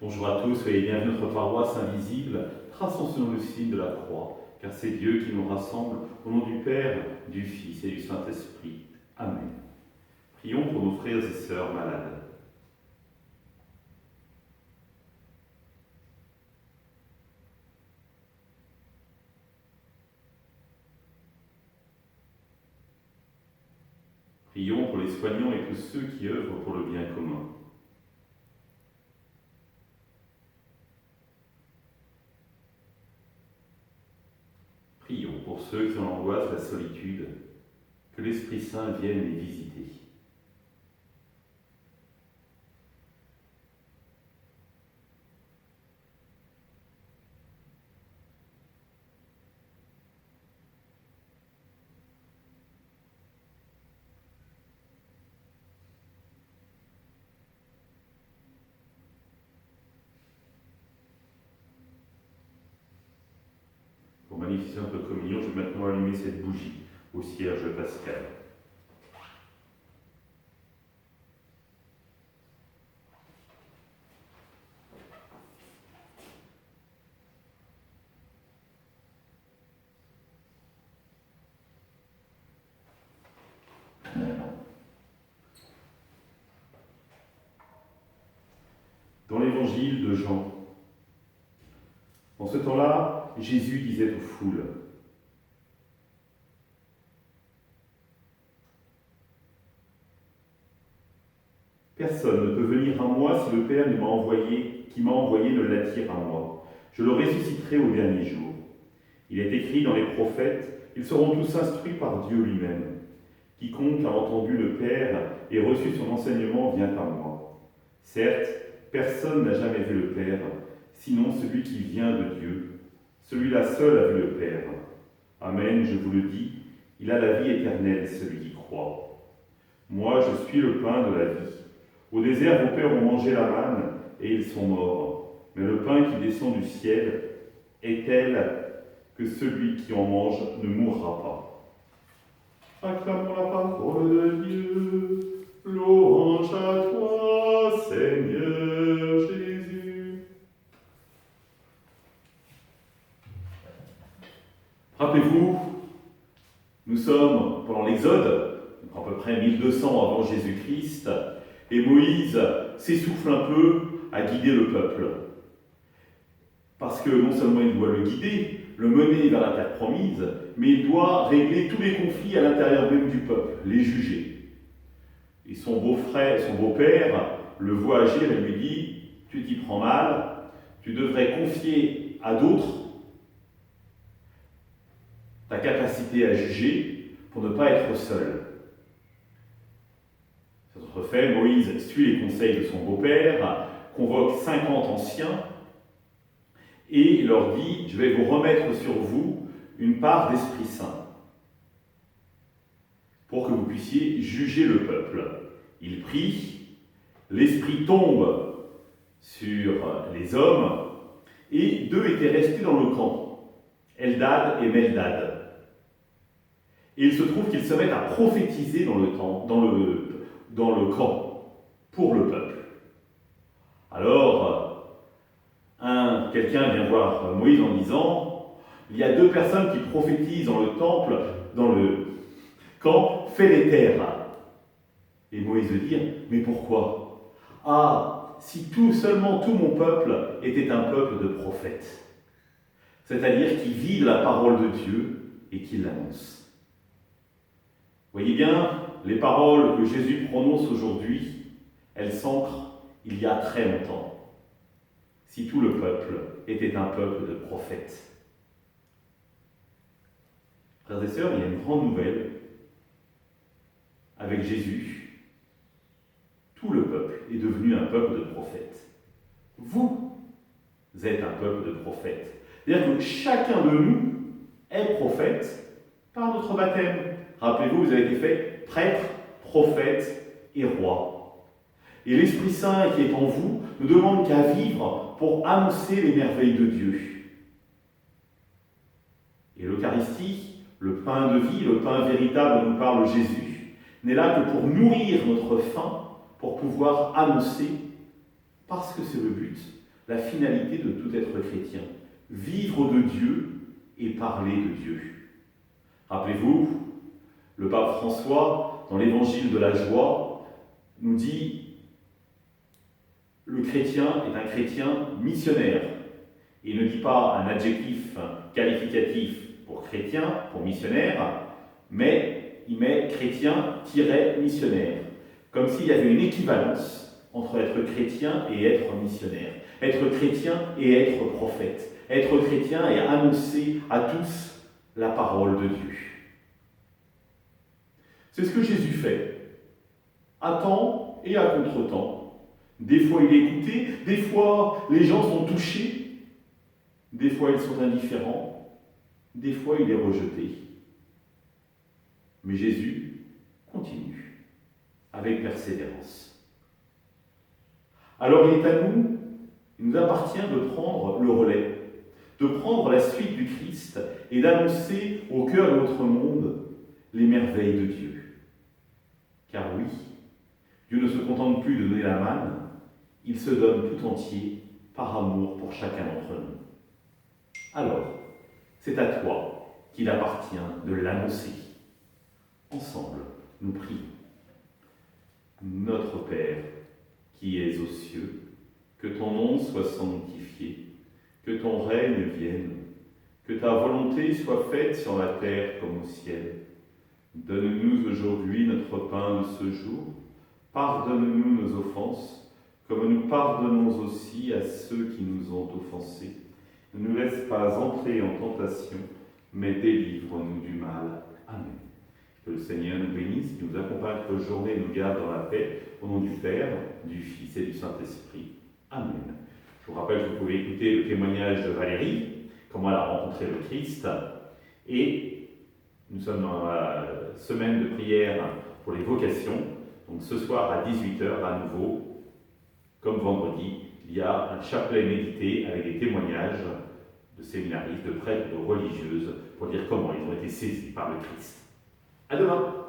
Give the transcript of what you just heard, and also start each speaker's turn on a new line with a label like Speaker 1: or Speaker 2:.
Speaker 1: Bonjour à tous, soyez bienvenus à notre paroisse invisible, traçons selon le signe de la croix, car c'est Dieu qui nous rassemble au nom du Père, du Fils et du Saint-Esprit. Amen. Prions pour nos frères et sœurs malades. Prions pour les soignants et tous ceux qui œuvrent pour le bien commun. Prions pour ceux qui ont l'angoisse, la solitude, que l'Esprit Saint vienne les visiter. Pour magnifier notre communion, je vais maintenant allumer cette bougie au cierge pascal. Dans l'évangile de Jean, en ce temps-là, Jésus disait aux foules : personne ne peut venir à moi si le Père qui m'a envoyé ne l'attire à moi. Je le ressusciterai au dernier jour. Il est écrit dans les prophètes : ils seront tous instruits par Dieu lui-même. Quiconque a entendu le Père et reçu son enseignement vient à moi. Certes, personne n'a jamais vu le Père, sinon celui qui vient de Dieu. Celui-là seul a vu le Père. Amen, je vous le dis, il a la vie éternelle, celui qui croit. Moi, je suis le pain de la vie. Au désert, vos pères ont mangé la manne, et ils sont morts. Mais le pain qui descend du ciel est tel que celui qui en mange ne mourra pas. Acclamons la parole de Dieu. Louange à toi, Seigneur Jésus. Rappelez-vous, nous sommes pendant l'Exode, à peu près 1200 avant Jésus-Christ, et Moïse s'essouffle un peu à guider le peuple. Parce que non seulement il doit le guider, le mener vers la terre promise, mais il doit régler tous les conflits à l'intérieur même du peuple, les juger. Et son beau-père, le voit agir et lui dit : tu t'y prends mal, tu devrais confier à d'autres ta capacité à juger pour ne pas être seul. Cet fait, Moïse suit les conseils de son beau-père, convoque 50 anciens et leur dit : je vais vous remettre sur vous une part d'Esprit Saint pour que vous puissiez juger le peuple. Il prie, l'Esprit tombe sur les hommes, et deux étaient restés dans le camp, Eldad et Meldad. Et il se trouve qu'ils se mettent à prophétiser dans le camp, pour le peuple. Alors, quelqu'un vient voir Moïse en disant : il y a deux personnes qui prophétisent dans le temple, dans le camp, fais les taire. Et Moïse veut dire : mais pourquoi ? Ah, si seulement tout mon peuple était un peuple de prophètes. C'est-à-dire qui vit de la parole de Dieu et qui l'annonce. Voyez bien, les paroles que Jésus prononce aujourd'hui, elles s'ancrent il y a très longtemps. Si tout le peuple était un peuple de prophètes. Frères et sœurs, il y a une grande nouvelle avec Jésus. Tout le peuple est devenu un peuple de prophètes. Vous êtes un peuple de prophètes. C'est-à-dire que chacun de nous est prophète par notre baptême. Rappelez-vous, vous avez été fait prêtre, prophète et roi. Et l'Esprit Saint qui est en vous ne demande qu'à vivre pour annoncer les merveilles de Dieu. Et l'Eucharistie, le pain de vie, le pain véritable dont nous parle Jésus, n'est là que pour nourrir notre faim, pour pouvoir annoncer, parce que c'est le but, la finalité de tout être chrétien. Vivre de Dieu et parler de Dieu. Rappelez-vous, le pape François, dans l'évangile de la joie, nous dit « Le chrétien est un chrétien missionnaire ». Il ne dit pas un adjectif qualificatif pour chrétien, pour missionnaire, mais il met chrétien-missionnaire, comme s'il y avait une équivalence entre être chrétien et être missionnaire, être chrétien et être prophète, être chrétien et annoncer à tous la parole de Dieu. C'est ce que Jésus fait, à temps et à contre-temps. Des fois il est écouté, des fois les gens sont touchés, des fois ils sont indifférents, des fois il est rejeté. Mais Jésus continue avec persévérance. Alors il est à nous, il nous appartient de prendre le relais, de prendre la suite du Christ et d'annoncer au cœur de notre monde les merveilles de Dieu. Car oui, Dieu ne se contente plus de donner la manne, il se donne tout entier par amour pour chacun d'entre nous. Alors, c'est à toi qu'il appartient de l'annoncer. Ensemble, nous prions. Notre Père, qui es aux cieux, que ton nom soit sanctifié, que ton règne vienne, que ta volonté soit faite sur la terre comme au ciel. Donne-nous aujourd'hui notre pain de ce jour. Pardonne-nous nos offenses, comme nous pardonnons aussi à ceux qui nous ont offensés. Ne nous laisse pas entrer en tentation, mais délivre-nous du mal. Amen. Que le Seigneur nous bénisse, qu'il nous accompagne cette journée et nous garde dans la paix. Au nom du Père, du Fils et du Saint-Esprit. Amen. Je vous rappelle que vous pouvez écouter le témoignage de Valérie, comment elle a rencontré le Christ. Et nous sommes dans la semaine de prière pour les vocations. Donc ce soir à 18h, à nouveau, comme vendredi, il y a un chapelet médité avec des témoignages de séminaristes, de prêtres, de religieuses, pour dire comment ils ont été saisis par le Christ. À demain!